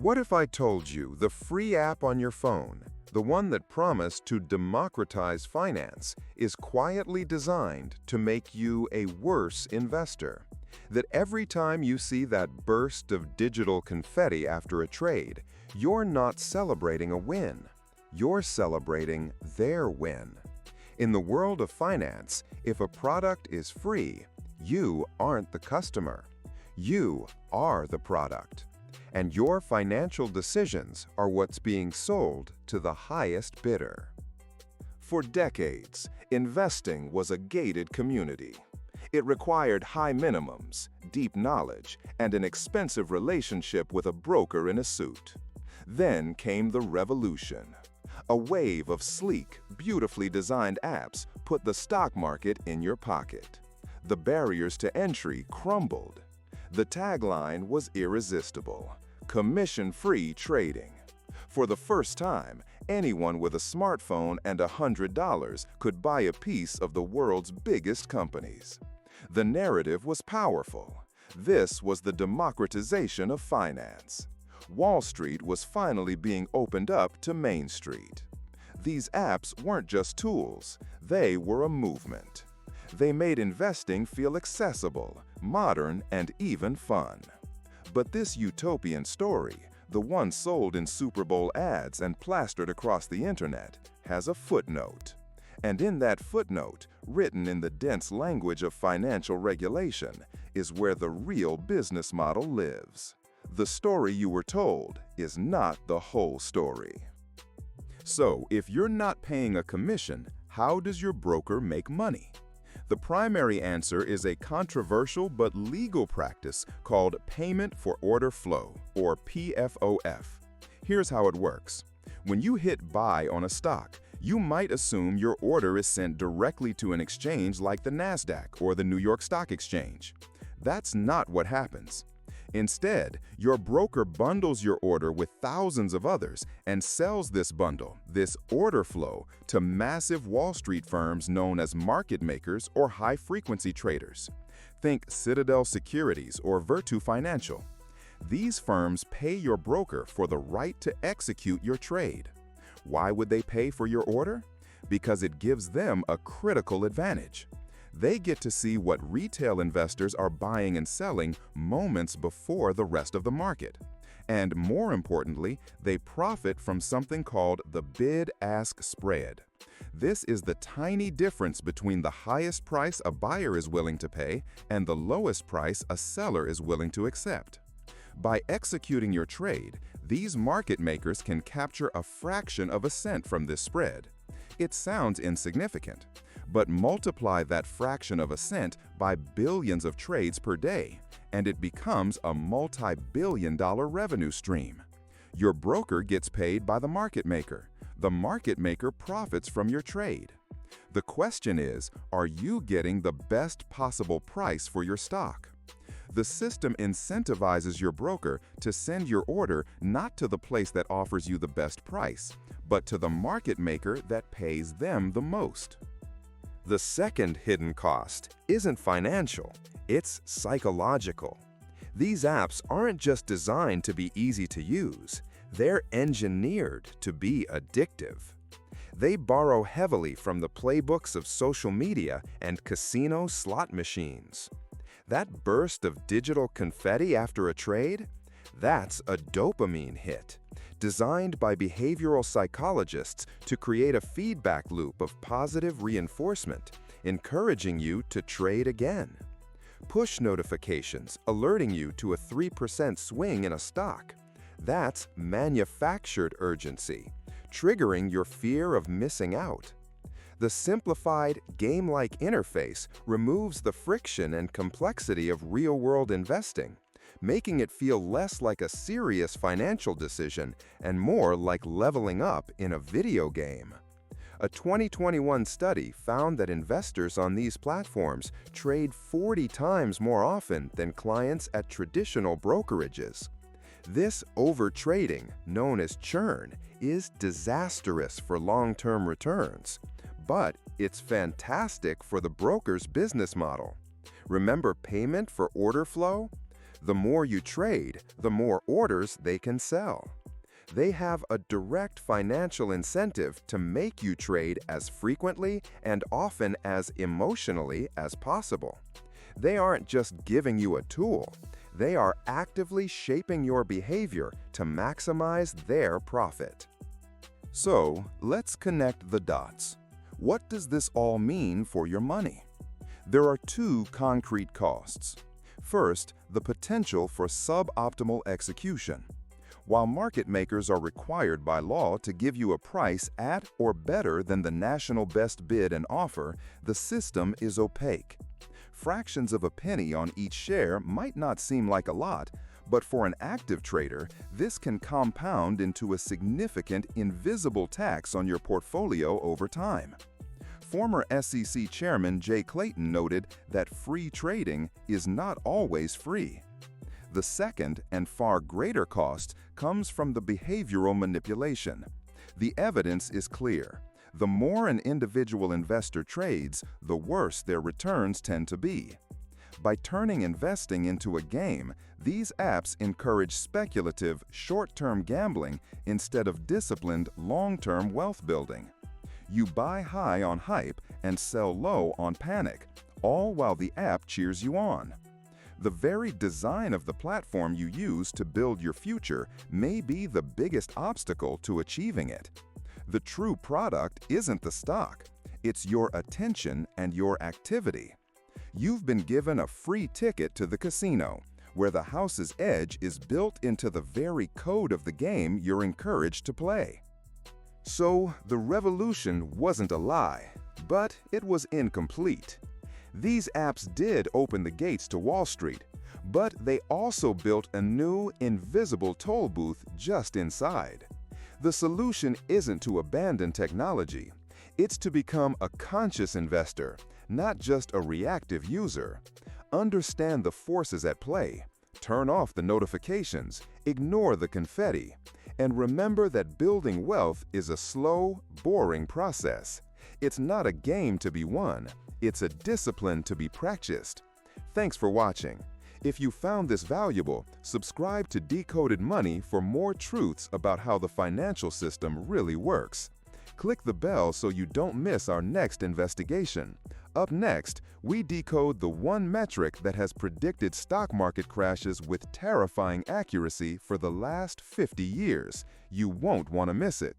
What if I told you the free app on your phone, the one that promised to democratize finance, is quietly designed to make you a worse investor? That every time you see that burst of digital confetti after a trade, you're not celebrating a win. You're celebrating their win. In the world of finance, if a product is free, you aren't the customer. You are the product. And your financial decisions are what's being sold to the highest bidder. For decades, investing was a gated community. It required high minimums, deep knowledge, and an expensive relationship with a broker in a suit. Then came the revolution. A wave of sleek, beautifully designed apps put the stock market in your pocket. The barriers to entry crumbled. The tagline was irresistible: commission-free trading. For the first time, anyone with a smartphone and $100 could buy a piece of the world's biggest companies. The narrative was powerful. This was the democratization of finance. Wall Street was finally being opened up to Main Street. These apps weren't just tools, they were a movement. They made investing feel accessible, modern, and even fun. But this utopian story, the one sold in Super Bowl ads and plastered across the internet, has a footnote. And in that footnote, written in the dense language of financial regulation, is where the real business model lives. The story you were told is not the whole story. So, if you're not paying a commission, how does your broker make money? The primary answer is a controversial but legal practice called Payment for Order Flow, or PFOF. Here's how it works. When you hit buy on a stock, you might assume your order is sent directly to an exchange like the NASDAQ or the New York Stock Exchange. That's not what happens. Instead, your broker bundles your order with thousands of others and sells this bundle, this order flow, to massive Wall Street firms known as market makers or high-frequency traders. Think Citadel Securities or Virtu Financial. These firms pay your broker for the right to execute your trade. Why would they pay for your order? Because it gives them a critical advantage. They get to see what retail investors are buying and selling moments before the rest of the market. And more importantly, they profit from something called the bid-ask spread. This is the tiny difference between the highest price a buyer is willing to pay and the lowest price a seller is willing to accept. By executing your trade, these market makers can capture a fraction of a cent from this spread. It sounds insignificant, but multiply that fraction of a cent by billions of trades per day, and it becomes a multi-billion-dollar revenue stream. Your broker gets paid by the market maker. The market maker profits from your trade. The question is, are you getting the best possible price for your stock? The system incentivizes your broker to send your order not to the place that offers you the best price, but to the market maker that pays them the most. The second hidden cost isn't financial, it's psychological. These apps aren't just designed to be easy to use, they're engineered to be addictive. They borrow heavily from the playbooks of social media and casino slot machines. That burst of digital confetti after a trade? That's a dopamine hit, designed by behavioral psychologists to create a feedback loop of positive reinforcement, encouraging you to trade again. Push notifications alerting you to a 3% swing in a stock. That's manufactured urgency, triggering your fear of missing out. The simplified, game-like interface removes the friction and complexity of real-world investing, making it feel less like a serious financial decision and more like leveling up in a video game. A 2021 study found that investors on these platforms trade 40 times more often than clients at traditional brokerages. This overtrading, known as churn, is disastrous for long-term returns. But it's fantastic for the broker's business model. Remember payment for order flow? The more you trade, the more orders they can sell. They have a direct financial incentive to make you trade as frequently and often as emotionally as possible. They aren't just giving you a tool. They are actively shaping your behavior to maximize their profit. So, let's connect the dots. What does this all mean for your money? There are two concrete costs. First, the potential for suboptimal execution. While market makers are required by law to give you a price at or better than the national best bid and offer, the system is opaque. Fractions of a penny on each share might not seem like a lot, but for an active trader, this can compound into a significant invisible tax on your portfolio over time. Former SEC Chairman Jay Clayton noted that free trading is not always free. The second and far greater cost comes from the behavioral manipulation. The evidence is clear. The more an individual investor trades, the worse their returns tend to be. By turning investing into a game, these apps encourage speculative, short-term gambling instead of disciplined, long-term wealth building. You buy high on hype and sell low on panic, all while the app cheers you on. The very design of the platform you use to build your future may be the biggest obstacle to achieving it. The true product isn't the stock, it's your attention and your activity. You've been given a free ticket to the casino, where the house's edge is built into the very code of the game you're encouraged to play. So, the revolution wasn't a lie, but it was incomplete. These apps did open the gates to Wall Street, but they also built a new, invisible toll booth just inside. The solution isn't to abandon technology. It's to become a conscious investor, not just a reactive user. Understand the forces at play. Turn off the notifications, ignore the confetti, and remember that building wealth is a slow, boring process. It's not a game to be won. It's a discipline to be practiced. Thanks for watching. If you found this valuable, subscribe to Decoded Money for more truths about how the financial system really works. Click the bell so you don't miss our next investigation. Up next, we decode the one metric that has predicted stock market crashes with terrifying accuracy for the last 50 years. You won't want to miss it.